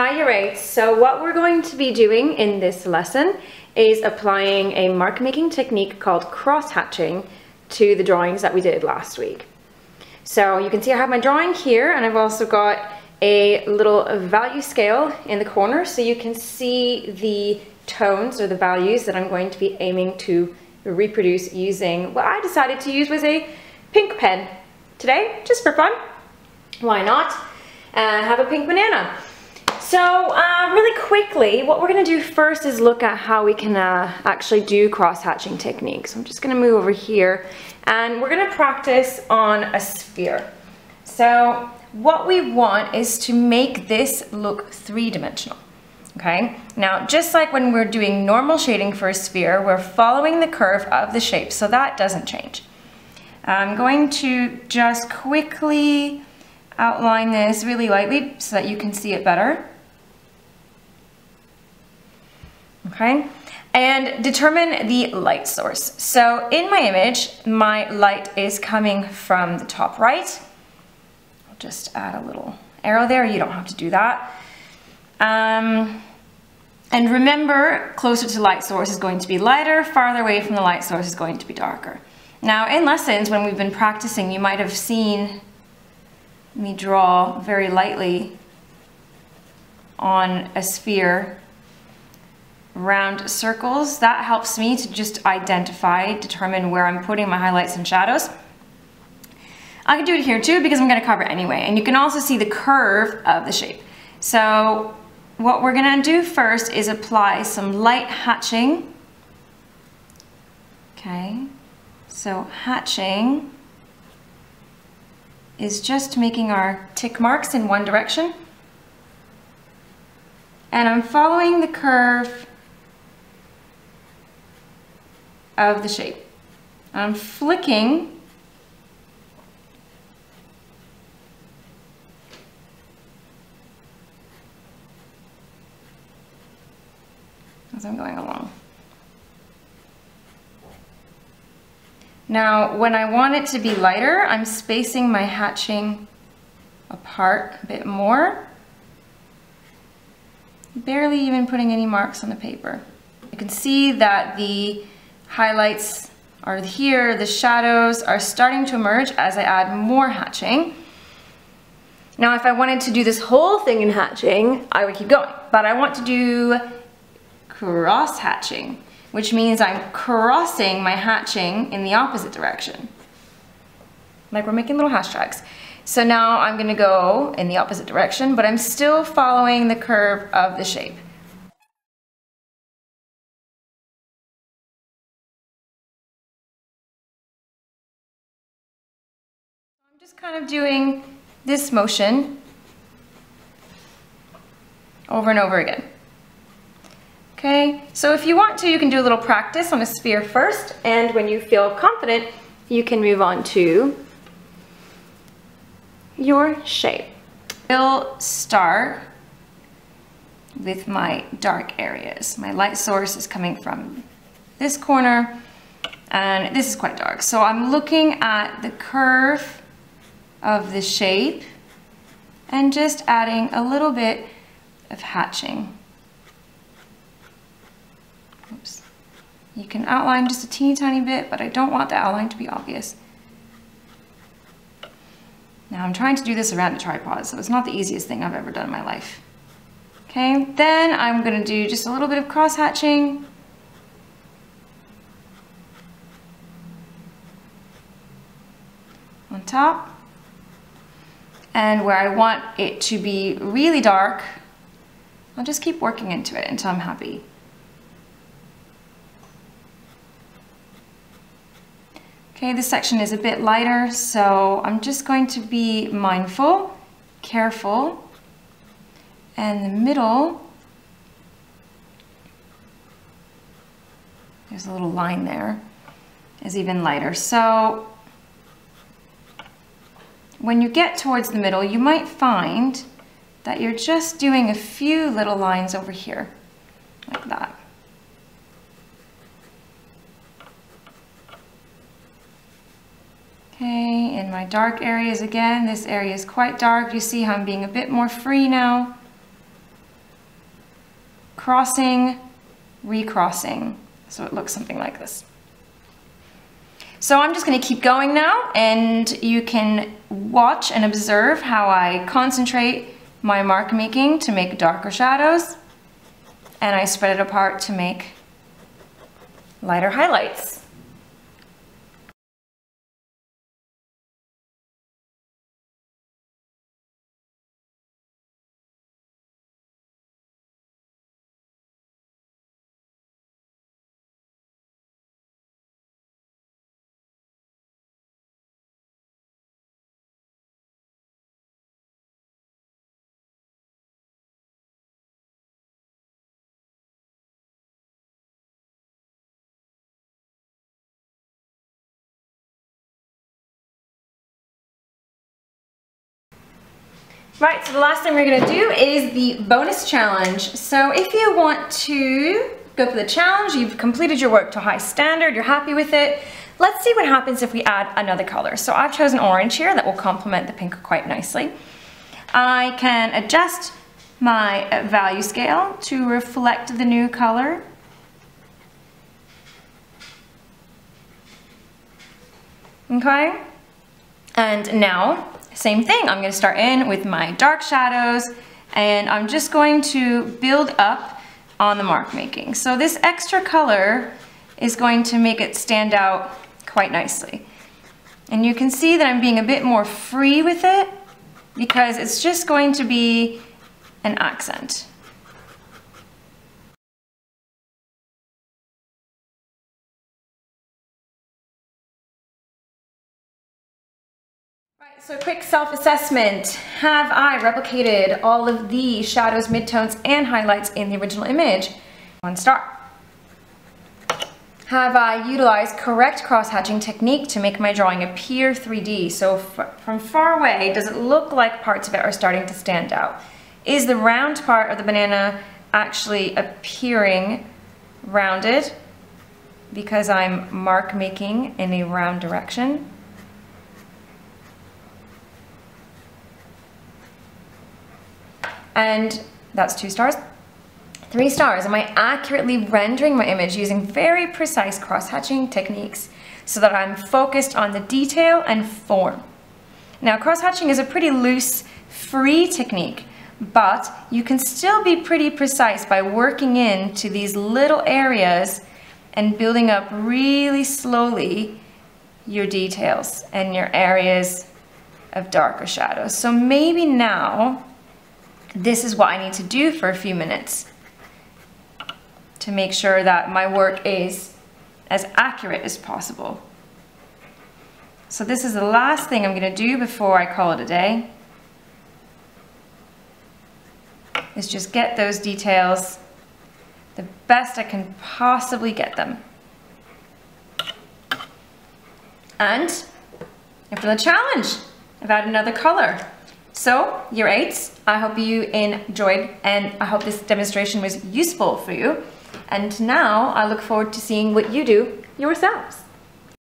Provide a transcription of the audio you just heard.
Hi, you're right. So what we're going to be doing in this lesson is applying a mark making technique called cross hatching to the drawings that we did last week. So you can see I have my drawing here, and I've also got a little value scale in the corner so you can see the tones or the values that I'm going to be aiming to reproduce using what I decided to use was a pink pen today, just for fun. Why not? Have a pink banana. So really quickly, what we're going to do first is look at how we can actually do cross-hatching techniques. I'm just going to move over here, and we're going to practice on a sphere. So what we want is to make this look three-dimensional. Okay, now just like when we're doing normal shading for a sphere, we're following the curve of the shape, so that doesn't change. I'm going to just quickly outline this really lightly so that you can see it better. Okay, and determine the light source. So in my image, my light is coming from the top right. I'll just add a little arrow there. You don't have to do that. And remember, closer to the light source is going to be lighter, farther away from the light source is going to be darker. Now in lessons, when we've been practicing, you might have seen me draw very lightly on a sphere round circles. That helps me to just determine where I'm putting my highlights and shadows. I can do it here too because I'm going to cover it anyway, and you can also see the curve of the shape. So what we're going to do first is apply some light hatching. Okay, so hatching is just making our tick marks in one direction, and I'm following the curve of the shape. I'm flicking as I'm going along. Now, when I want it to be lighter, I'm spacing my hatching apart a bit more, barely even putting any marks on the paper. You can see that the highlights are here, the shadows are starting to emerge as I add more hatching. Now, if I wanted to do this whole thing in hatching, I would keep going, but I want to do cross hatching, which means I'm crossing my hatching in the opposite direction. Like we're making little hashtags. So now I'm gonna go in the opposite direction, but I'm still following the curve of the shape. I'm just kind of doing this motion over and over again. Okay, so if you want to, you can do a little practice on a sphere first, and when you feel confident, you can move on to your shape. We'll start with my dark areas. My light source is coming from this corner, and this is quite dark. So I'm looking at the curve of the shape and just adding a little bit of hatching. Oops. You can outline just a teeny tiny bit, but I don't want the outline to be obvious. Now I'm trying to do this around a tripod, so it's not the easiest thing I've ever done in my life. Okay, then I'm going to do just a little bit of cross hatching. On top. And where I want it to be really dark, I'll just keep working into it until I'm happy. Okay, this section is a bit lighter, so I'm just going to be mindful, careful, and the middle, there's a little line there, is even lighter. So when you get towards the middle, you might find that you're just doing a few little lines over here, like that. Okay, in my dark areas again, this area is quite dark. You see how I'm being a bit more free now. crossing, recrossing. So it looks something like this. So I'm just going to keep going now, and you can watch and observe how I concentrate my mark making to make darker shadows, and I spread it apart to make lighter highlights. Right, so the last thing we're going to do is the bonus challenge. So if you want to go for the challenge, you've completed your work to high standard, you're happy with it, let's see what happens if we add another color. So I've chosen orange here that will complement the pink quite nicely. I can adjust my value scale to reflect the new color. Okay, and now same thing, I'm going to start in with my dark shadows, and I'm just going to build up on the mark making. So this extra color is going to make it stand out quite nicely. And you can see that I'm being a bit more free with it because it's just going to be an accent. Right, so quick self-assessment. Have I replicated all of the shadows, midtones, and highlights in the original image? 1 star. Have I utilized correct cross-hatching technique to make my drawing appear 3D? So from far away, does it look like parts of it are starting to stand out? Is the round part of the banana actually appearing rounded because I'm mark making in a round direction? And that's 2 stars. 3 stars, am I accurately rendering my image using very precise cross-hatching techniques so that I'm focused on the detail and form? Now, cross-hatching is a pretty loose, free technique, but you can still be pretty precise by working into these little areas and building up really slowly your details and your areas of darker shadows. So maybe now, this is what I need to do for a few minutes to make sure that my work is as accurate as possible. So this is the last thing I'm going to do before I call it a day, is just get those details the best I can possibly get them. And I've done a challenge. I've added another color. So, year 8s, I hope you enjoyed, and I hope this demonstration was useful for you. And now I look forward to seeing what you do yourselves.